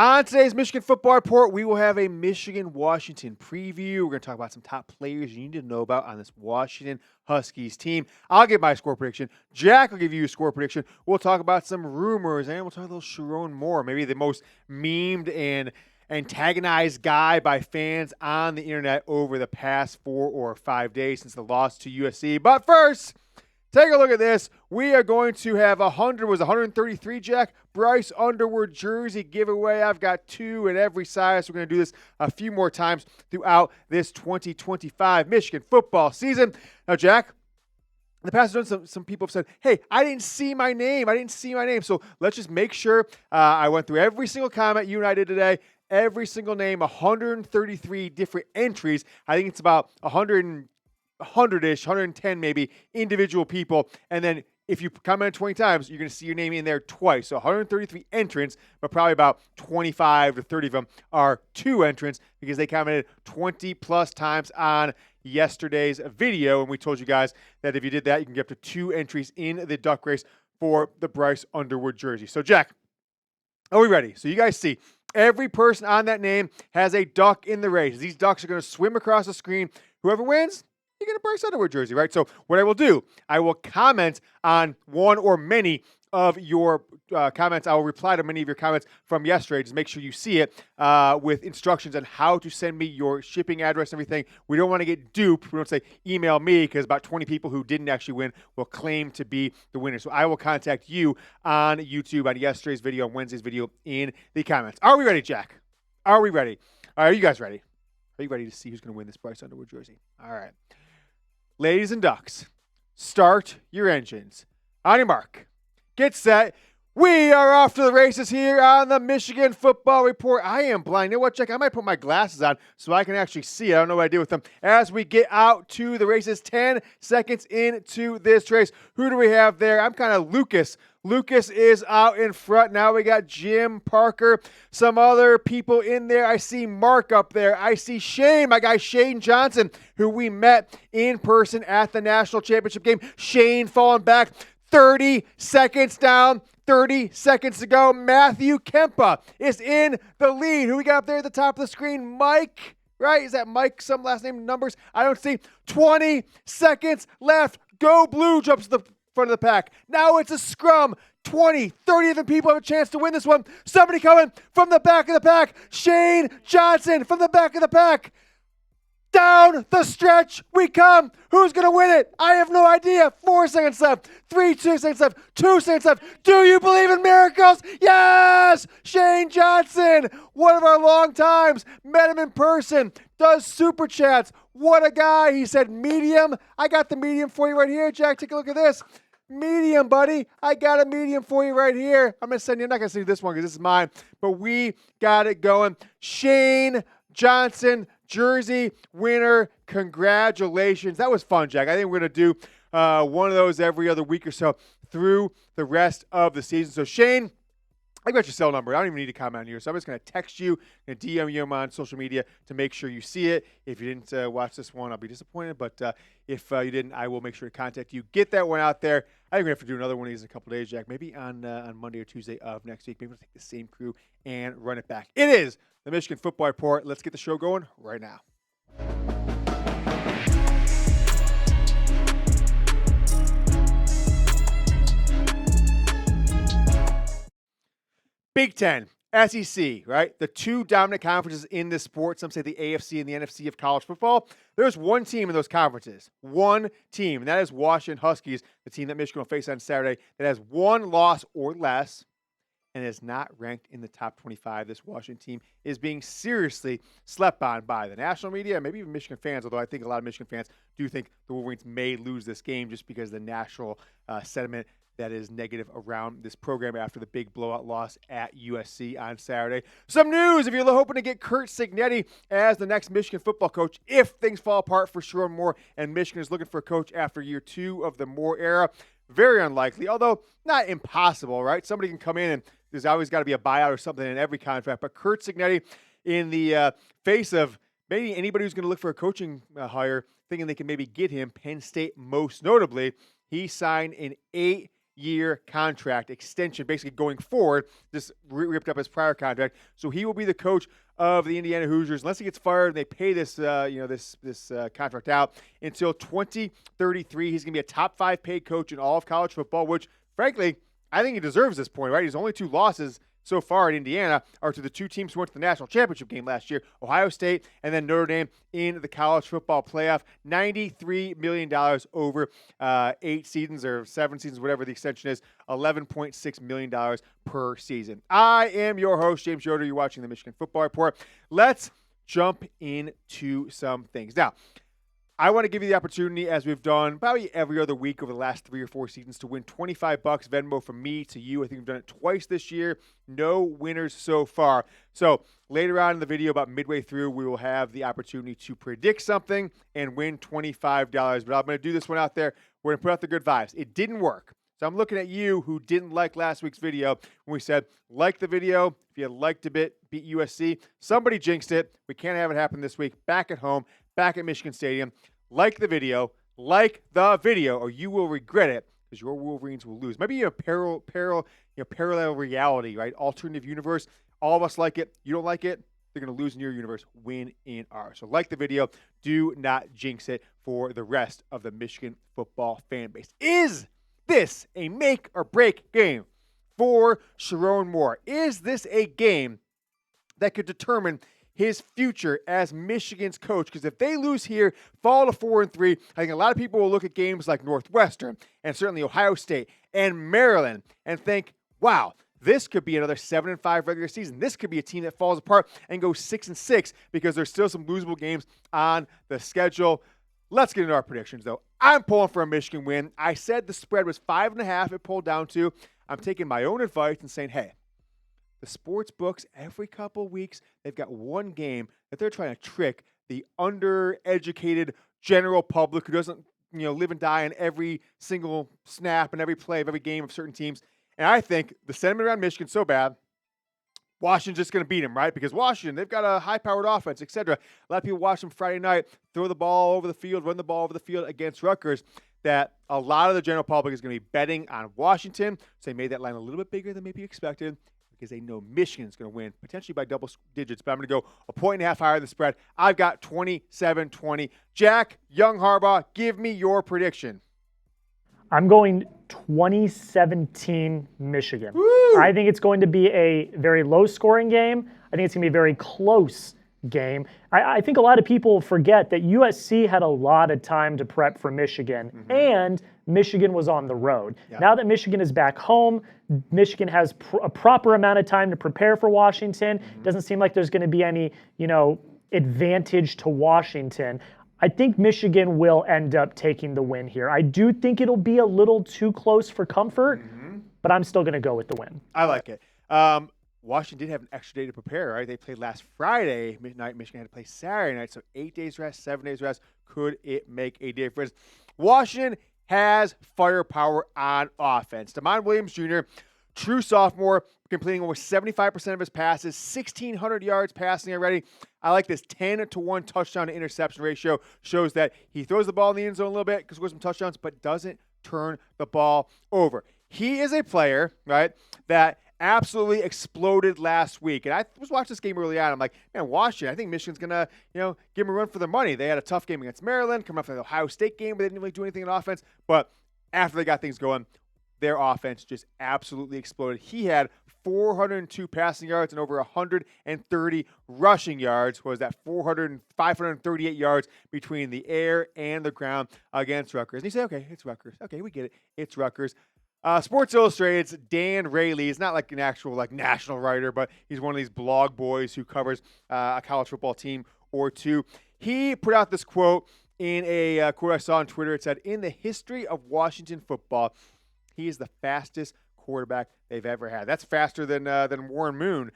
On today's Michigan Football Report, we will have a Michigan-Washington preview. We're going to talk about some top players you need to know about on this Washington Huskies team. I'll give my score prediction. Jack will give you a score prediction. We'll talk about some rumors, and we'll talk a little Sherrone Moore, maybe the most memed and antagonized guy by fans on the internet over the past 4 or 5 days since the loss to USC. But first, take a look at this. We are going to have 133, Jack, Bryce Underwood jersey giveaway. I've got 2 in every size. We're going to do this a few more times throughout this 2025 Michigan football season. Now, Jack, in the past, some people have said, hey, I didn't see my name. So let's just make sure. I went through every single comment you and I did today. Every single name, 133 different entries. I think it's about 100-ish, 110 maybe, individual people. And then if you comment 20 times, you're going to see your name in there twice. So 133 entrants, but probably about 25 to 30 of them are 2 entrants because they commented 20-plus times on yesterday's video. And we told you guys that if you did that, you can get up to 2 entries in the duck race for the Bryce Underwood jersey. So, Jack, are we ready? So you guys see, every person on that name has a duck in the race. These ducks are going to swim across the screen. Whoever wins, you get a Bryce Underwood jersey, right? So what I will do, I will comment on one or many of your comments. I will reply to many of your comments from yesterday. Just make sure you see it with instructions on how to send me your shipping address and everything. We don't want to get duped. We don't say email me because about 20 people who didn't actually win will claim to be the winner. So I will contact you on YouTube on yesterday's video, on Wednesday's video in the comments. Are we ready, Jack? Are we ready? All right, are you guys ready? Are you ready to see who's going to win this Bryce Underwood jersey? All right. Ladies and ducks, start your engines. On your mark, get set. We are off to the races here on the Michigan Football Report. I am blind. You know what, Jack? I might put my glasses on so I can actually see. I don't know what I did with them. As we get out to the races, 10 seconds into this race. Who do we have there? I'm kind of Lucas. Lucas is out in front. Now we got Jim, Parker, some other people in there. I see Mark up there. I see Shane, my guy Shane Johnson, who we met in person at the national championship game. Shane falling back 30 seconds down. 30 seconds to go. Matthew Kempa is in the lead. Who we got up there at the top of the screen? Mike, right? Is that Mike? Some last name numbers? I don't see. 20 seconds left. Go Blue jumps to the front of the pack. Now it's a scrum. 20, 30 of the people have a chance to win this one. Somebody coming from the back of the pack. Shane Johnson from the back of the pack. Down the stretch we come. Who's going to win it? I have no idea. 4 seconds left. 2 seconds left. 2 seconds left. Do you believe in miracles? Yes! Shane Johnson, one of our long times. Met him in person. Does super chats. What a guy. He said medium. I got the medium for you right here. Jack, take a look at this. Medium, buddy. I got a medium for you right here. I'm not going to send you this one because this is mine. But we got it going. Shane Johnson, jersey winner. Congratulations. That was fun, Jack. I think we're going to do one of those every other week or so through the rest of the season. So, Shane, I got your cell number. I don't even need to comment on here. So I'm just going to text you and DM you on social media to make sure you see it. If you didn't watch this one, I'll be disappointed. But if you didn't, I will make sure to contact you. Get that one out there. I think we're going to have to do another one of these in a couple days, Jack. Maybe on Monday or Tuesday of next week. Maybe we'll take the same crew and run it back. It is the Michigan Football Report. Let's get the show going right now. Big Ten, SEC, right? The 2 dominant conferences in this sport. Some say the AFC and the NFC of college football. There's one team in those conferences. One team, and that is Washington Huskies, the team that Michigan will face on Saturday, that has 1 loss or less and is not ranked in the top 25. This Washington team is being seriously slept on by the national media, maybe even Michigan fans, although I think a lot of Michigan fans do think the Wolverines may lose this game just because of the national sentiment that is negative around this program after the big blowout loss at USC on Saturday. Some news, if you're hoping to get Curt Cignetti as the next Michigan football coach, if things fall apart for Sherrone Moore and Michigan is looking for a coach after year 2 of the Moore era, very unlikely, although not impossible, right? Somebody can come in and there's always got to be a buyout or something in every contract. But Curt Cignetti, in the face of maybe anybody who's going to look for a coaching hire, thinking they can maybe get him, Penn State most notably, he signed an 8 year contract extension, basically going forward. Just ripped up his prior contract, so he will be the coach of the Indiana Hoosiers unless he gets fired and they pay this contract out until 2033. He's going to be a top 5 paid coach in all of college football, which frankly I think he deserves this point. Right, his only 2 losses so far at Indiana are to the 2 teams who went to the national championship game last year, Ohio State and then Notre Dame in the college football playoff. $93 million over 8 seasons or 7 seasons, whatever the extension is, $11.6 million per season. I am your host, James Yoder. You're watching the Michigan Football Report. Let's jump into some things. Now, I want to give you the opportunity, as we've done probably every other week over the last 3 or 4 seasons, to win $25 Venmo from me to you. I think we've done it twice this year. No winners so far. So later on in the video, about midway through, we will have the opportunity to predict something and win $25. But I'm going to do this one out there. We're going to put out the good vibes. It didn't work. So I'm looking at you who didn't like last week's video when we said, like the video. If you liked a bit, beat USC. Somebody jinxed it. We can't have it happen this week. Back at home, back at Michigan Stadium. Like the video, or you will regret it because your Wolverines will lose. Maybe a parallel reality, right? Alternative universe. All of us like it. You don't like it, they're going to lose in your universe, win in ours. So like the video. Do not jinx it for the rest of the Michigan football fan base. Is this a make or break game for Sherrone Moore? Is this a game that could determine his future as Michigan's coach? Because if they lose here, fall to 4-3, I think a lot of people will look at games like Northwestern and certainly Ohio State and Maryland and think, wow, this could be another 7-5 regular season. This could be a team that falls apart and goes 6-6 because there's still some losable games on the schedule. Let's get into our predictions, though. I'm pulling for a Michigan win. I said the spread was 5.5. It pulled down to. I'm taking my own advice and saying, hey, the sports books, every couple of weeks, they've got one game that they're trying to trick the undereducated general public who doesn't, live and die in every single snap and every play of every game of certain teams. And I think the sentiment around Michigan so bad, Washington's just going to beat them, right? Because Washington, they've got a high-powered offense, etc. A lot of people watch them Friday night, throw the ball over the field, run the ball over the field against Rutgers, that a lot of the general public is going to be betting on Washington. So they made that line a little bit bigger than maybe expected, because they know Michigan's going to win, potentially by double digits. But I'm going to go 1.5 higher than the spread. I've got 27-20. Jack, young Harbaugh, give me your prediction. I'm going 2017 Michigan. Woo! I think it's going to be a very low-scoring game. I think it's going to be a very close game. I think a lot of people forget that USC had a lot of time to prep for Michigan, and Michigan was on the road. Yep. Now that Michigan is back home, Michigan has a proper amount of time to prepare for Washington. Doesn't seem like there's going to be any, advantage to Washington. I think Michigan will end up taking the win here. I do think it'll be a little too close for comfort, but I'm still going to go with the win. I like it. Washington did have an extra day to prepare, right? They played last Friday night. Michigan had to play Saturday night. So 8 days rest, 7 days rest. Could it make a difference? Washington has firepower on offense. DeMond Williams Jr., true sophomore, completing over 75% of his passes, 1,600 yards passing already. I like this 10-1 touchdown to interception ratio. Shows that he throws the ball in the end zone a little bit because scores some touchdowns, but doesn't turn the ball over. He is a player, right, that absolutely exploded last week. And I was watching this game early on. I'm like, man, Washington, I think Michigan's going to, give them a run for their money. They had a tough game against Maryland, come off the Ohio State game, but they didn't really do anything in offense. But after they got things going, their offense just absolutely exploded. He had 402 passing yards and over 130 rushing yards. Was that 538 yards between the air and the ground against Rutgers? And you say, okay, it's Rutgers. Okay, we get it. It's Rutgers. Sports Illustrated's Dan Rayleigh is not like an actual national writer, but he's one of these blog boys who covers a college football team or two. He put out this quote in a quote I saw on Twitter. It said, in the history of Washington football, he is the fastest quarterback they've ever had. That's faster than Warren Moon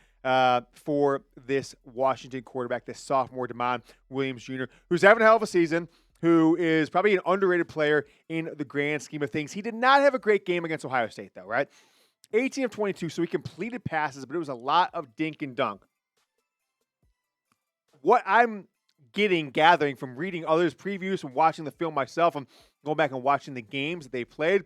for this Washington quarterback, this sophomore DeMond Williams Jr., who's having a hell of a season, who is probably an underrated player in the grand scheme of things. He did not have a great game against Ohio State, though, right? 18 of 22, so he completed passes, but it was a lot of dink and dunk. What I'm gathering from reading others' previews, from watching the film myself, and going back and watching the games that they played,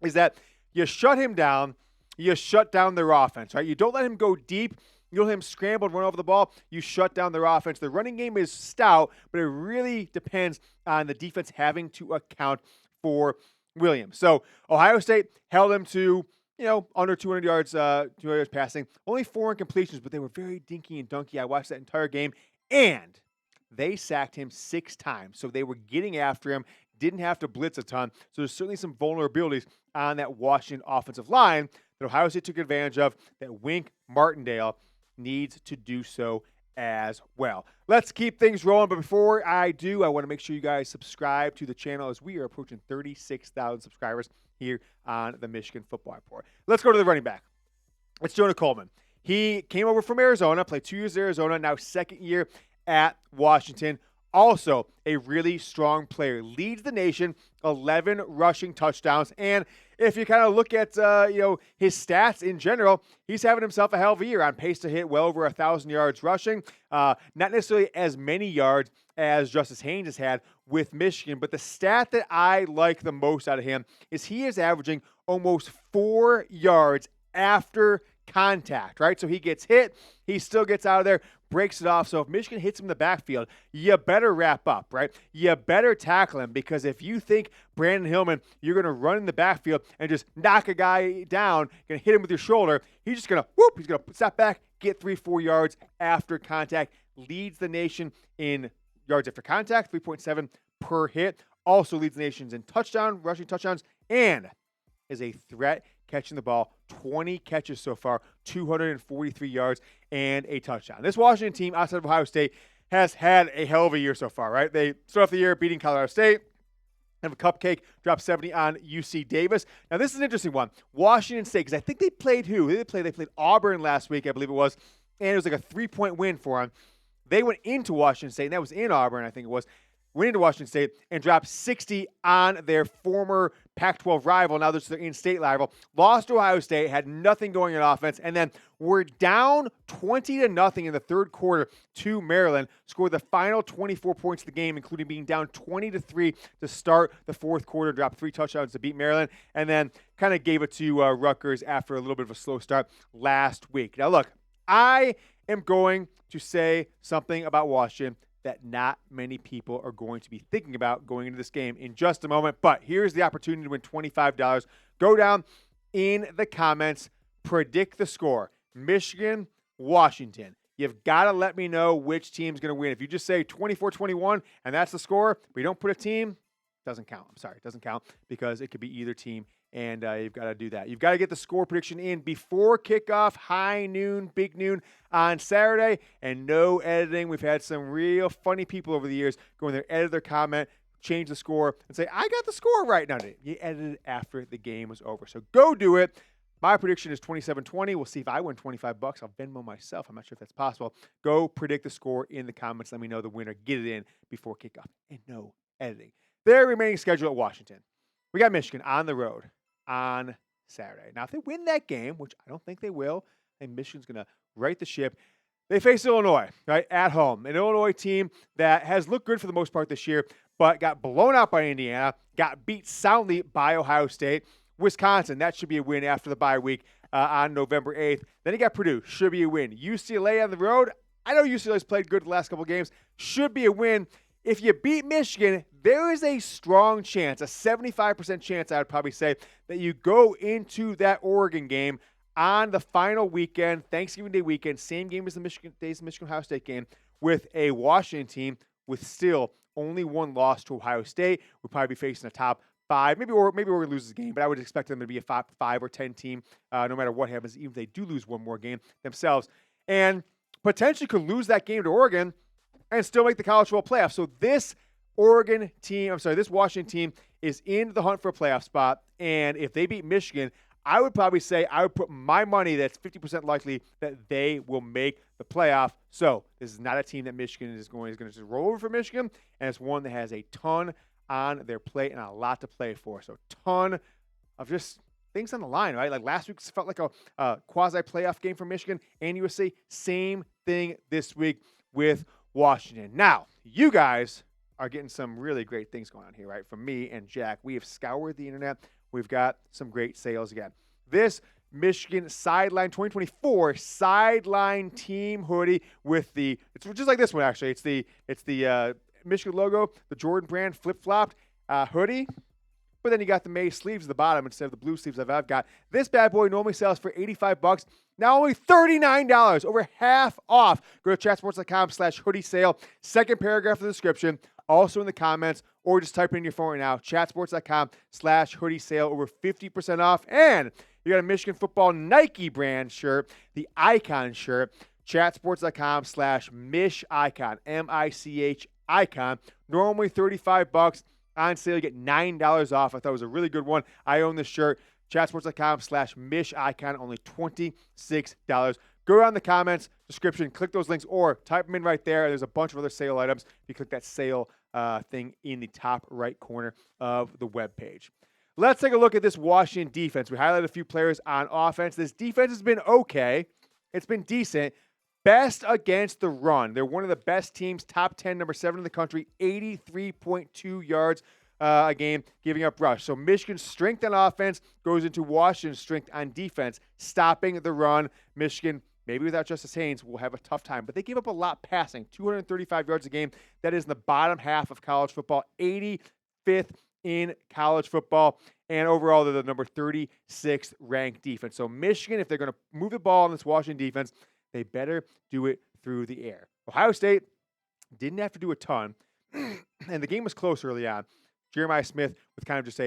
is that You shut him down. You shut down their offense, right? You don't let him go deep. You don't let him scramble and run over the ball. You shut down their offense. The running game is stout, but it really depends on the defense having to account for Williams. So Ohio State held him to, under 200 yards, 200 yards passing. Only 4 incompletions, but they were very dinky and dunky. I watched that entire game, and they sacked him 6 times. So they were getting after him, didn't have to blitz a ton. So there's certainly some vulnerabilities on that Washington offensive line that Ohio State took advantage of, that Wink Martindale needs to do so as well. Let's keep things rolling, but before I do, I want to make sure you guys subscribe to the channel as we are approaching 36,000 subscribers here on the Michigan Football Report. Let's go to the running back. It's Jonah Coleman. He came over from Arizona, played 2 years at Arizona, now second year at Washington. Also, a really strong player. Leads the nation, 11 rushing touchdowns. And if you kind of look at his stats in general, he's having himself a hell of a year, on pace to hit well over 1,000 yards rushing. Not necessarily as many yards as Justice Haynes has had with Michigan, but the stat that I like the most out of him is he is averaging almost 4 yards after contact, right? So he gets hit, he still gets out of there, breaks it off. So if Michigan hits him in the backfield, you better wrap up, right? You better tackle him, because if you think Brandon Hillman, you're going to run in the backfield and just knock a guy down, going to hit him with your shoulder, he's just going to he's going to step back, get 3-4 yards after contact. Leads the nation in yards after contact, 3.7 per hit. Also leads the nation in rushing touchdowns, and is a threat catching the ball. 20 catches so far, 243 yards, and a touchdown. This Washington team, outside of Ohio State, has had a hell of a year so far, right? They start off the year beating Colorado State, have a cupcake, drop 70 on UC Davis. Now, this is an interesting one. Washington State, because I think they played who? They played Auburn last week, I believe it was, and it was like a 3-point win for them. They went into Washington State, and that was in Auburn, I think it was. Went into Washington State and dropped 60 on their former Pac-12 rival. Now this is their in-state rival. Lost to Ohio State, had nothing going on offense, and then were down 20-0 in the third quarter to Maryland. Scored the final 24 points of the game, including being down 20-3 to start the fourth quarter. Dropped 3 touchdowns to beat Maryland, and then kind of gave it to Rutgers after a little bit of a slow start last week. Now look, I am going to say something about Washington that not many people are going to be thinking about going into this game in just a moment. But here's the opportunity to win $25. Go down in the comments, predict the score. Michigan, Washington. You've got to let me know which team's going to win. If you just say 24-21 and that's the score, but you don't put a team, it doesn't count. I'm sorry, it doesn't count, because it could be either team. And you've got to do that. You've got to get the score prediction in before kickoff, high noon, big noon on Saturday, and no editing. We've had some real funny people over the years go in there, edit their comment, change the score, and say, I got the score right. No, you edited it after the game was over. So go do it. My prediction is 27-20. We'll see if I win $25. I'll Venmo myself. I'm not sure if that's possible. Go predict the score in the comments. Let me know the winner. Get it in before kickoff. And no editing. Their remaining schedule at Washington. We got Michigan on the road on Saturday. Now, if they win that game, which I don't think they will, I think Michigan's going to right the ship. They face Illinois, right, at home. An Illinois team that has looked good for the most part this year, but got blown out by Indiana, got beat soundly by Ohio State. Wisconsin, that should be a win after the bye week on November 8th. Then you got Purdue, should be a win. UCLA on the road, I know UCLA's played good the last couple games, should be a win. If you beat Michigan, there is a strong chance, a 75% chance, I would probably say, that you go into that Oregon game on the final weekend, Thanksgiving Day weekend, same game as the Michigan-Ohio State game, with a Washington team with still only one loss to Ohio State. We'll probably be facing a top 5. Maybe Oregon loses the game, but I would expect them to be a 5 or 10 team, no matter what happens, even if they do lose one more game themselves. And potentially could lose that game to Oregon and still make the college football playoff. So this Washington team is in the hunt for a playoff spot. And if they beat Michigan, I would probably say I would put my money that's 50% likely that they will make the playoff. So this is not a team that Michigan is going to just roll over for Michigan. And it's one that has a ton on their plate and a lot to play for. So ton of just things on the line, right? Like last week felt like a quasi-playoff game for Michigan and USC. Same thing this week with Washington. Now, you guys are getting some really great things going on here, right? From me and Jack, we have scoured the internet. we've got some great sales again. This Michigan Sideline 2024 Sideline Team hoodie with it's just like this one actually. It's the Michigan logo, the Jordan brand flip-flopped hoodie. But then you got the maize sleeves at the bottom instead of the blue sleeves I've got. This bad boy normally sells for $85. Now only $39, over half off. Go to chatsports.com/hoodie sale. Second paragraph of the description, also in the comments, or just type it in your phone right now. Chatsports.com/hoodie sale, over 50% off. And you got a Michigan football Nike brand shirt, the Icon shirt. Chatsports.com/Mich Icon, MICH Icon. Normally $35. On sale, you get $9 off. I thought it was a really good one. I own this shirt. Chatsports.com/Mich Icon, only $26. Go around the comments, description, click those links, or type them in right there. There's a bunch of other sale items. You click that sale thing in the top right corner of the webpage. Let's take a look at this Washington defense. We highlighted a few players on offense. This defense has been okay. It's been decent. Best against the run. They're one of the best teams, top 10, number 7 in the country, 83.2 yards a game, giving up rush. So Michigan's strength on offense goes into Washington's strength on defense, stopping the run. Michigan, maybe without Justice Haynes, will have a tough time. But they give up a lot passing, 235 yards a game. That is in the bottom half of college football, 85th in college football. And overall, they're the number 36th ranked defense. So Michigan, if they're going to move the ball on this Washington defense, they better do it through the air. Ohio State didn't have to do a ton, and the game was close early on. Jeremiah Smith with kind of just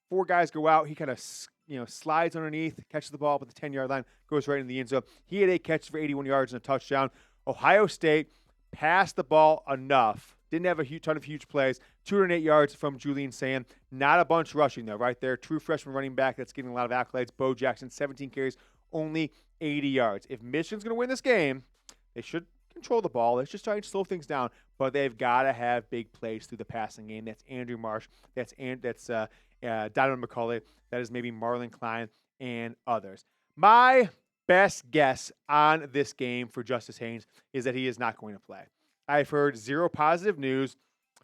4 guys go out. He kind of slides underneath, catches the ball up at the 10-yard line, goes right in the end zone. He had 8 catches for 81 yards and a touchdown. Ohio State passed the ball enough. Didn't have a ton of huge plays. 208 yards from Julian Sand. Not a bunch rushing, though, right there. True freshman running back that's getting a lot of accolades. Bo Jackson, 17 carries, only 80 yards. If Michigan's going to win this game, they should control the ball. Let's just try and slow things down, but they've got to have big plays through the passing game. That's Andrew Marsh. That's Donovan McCulley. That is maybe Marlon Klein and others. My best guess on this game for Justice Haynes is that he is not going to play. I've heard zero positive news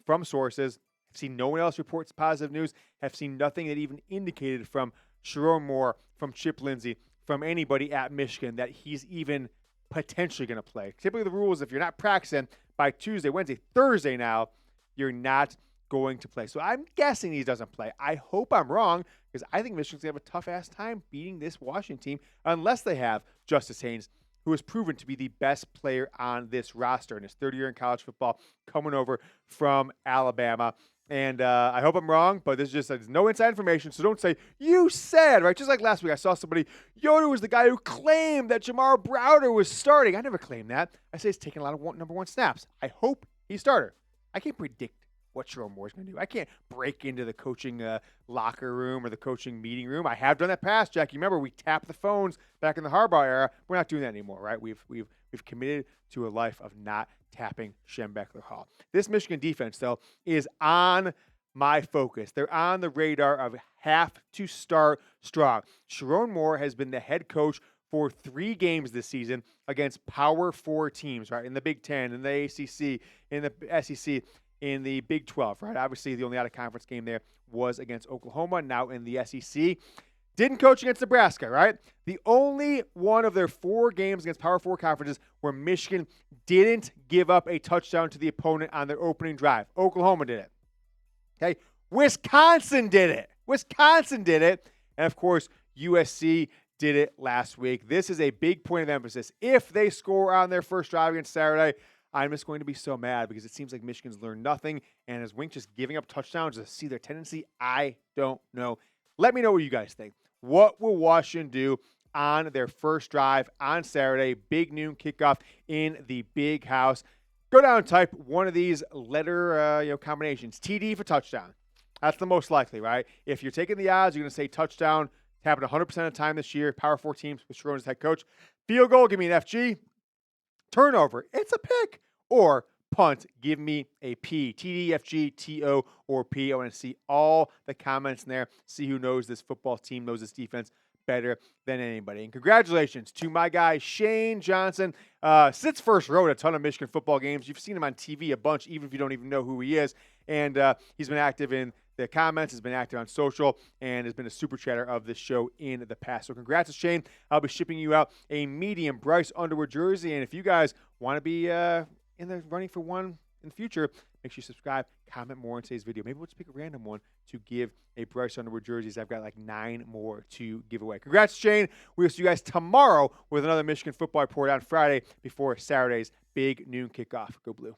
from sources. I've seen no one else reports positive news. Have seen nothing that even indicated from Sherrone Moore, from Chip Lindsey, from anybody at Michigan that he's even potentially going to play. Typically the rule is if you're not practicing by Tuesday, Wednesday, Thursday now, you're not going to play. So I'm guessing he doesn't play. I hope I'm wrong because I think Michigan's going to have a tough-ass time beating this Washington team unless they have Justice Haynes, who has proven to be the best player on this roster in his third year in college football, coming over from Alabama. And I hope I'm wrong, but this is just no inside information, so don't say, you said, right? Just like last week, I saw somebody, Yoder was the guy who claimed that Jamar Browder was starting. I never claimed that. I say he's taking a lot of number 1 snaps. I hope he's starter. I can't predict what Sherrone Moore is going to do. I can't break into the coaching locker room or the coaching meeting room. I have done that past, Jack. You remember we tapped the phones back in the Harbaugh era. We're not doing that anymore, right? We've committed to a life of not tapping Schembechler Hall. This Michigan defense, though, is on my focus. They're on the radar of have to start strong. Sherrone Moore has been the head coach for 3 games this season against Power 4 teams, right? In the Big Ten, in the ACC, in the SEC, in the Big 12, right? Obviously, the only out-of-conference game there was against Oklahoma, now in the SEC. Didn't coach against Nebraska, right? The only one of their 4 games against Power 4 conferences where Michigan didn't give up a touchdown to the opponent on their opening drive. Oklahoma did it. Okay? Wisconsin did it. And, of course, USC did it last week. This is a big point of emphasis. If they score on their first drive against Saturday, I'm just going to be so mad because it seems like Michigan's learned nothing. And is Wink just giving up touchdowns to see their tendency? I don't know. Let me know what you guys think. What will Washington do on their first drive on Saturday? Big noon kickoff in the big house. Go down and type one of these letter combinations. TD for touchdown. That's the most likely, right? If you're taking the odds, you're going to say touchdown. It's happened 100% of the time this year. Power 4 teams with Sherrone as head coach. Field goal, give me an FG. Turnover, it's a pick. Or punt, give me a P. TD, FG, TO, or P. I want to see all the comments in there. See who knows this football team, knows this defense better than anybody. And congratulations to my guy, Shane Johnson. Sits first row at a ton of Michigan football games. You've seen him on TV a bunch, even if you don't even know who he is. And he's been active in the comments, has been active on social, and has been a super chatter of this show in the past. So congrats to Shane. I'll be shipping you out a medium Bryce Underwood jersey. And if you guys want to be in the running for one in the future, make sure you subscribe, comment more in today's video. Maybe we'll just pick a random one to give a Bryce Underwood jerseys. I've got like 9 more to give away. Congrats, Shane. We'll see you guys tomorrow with another Michigan football report on Friday before Saturday's big noon kickoff. Go Blue.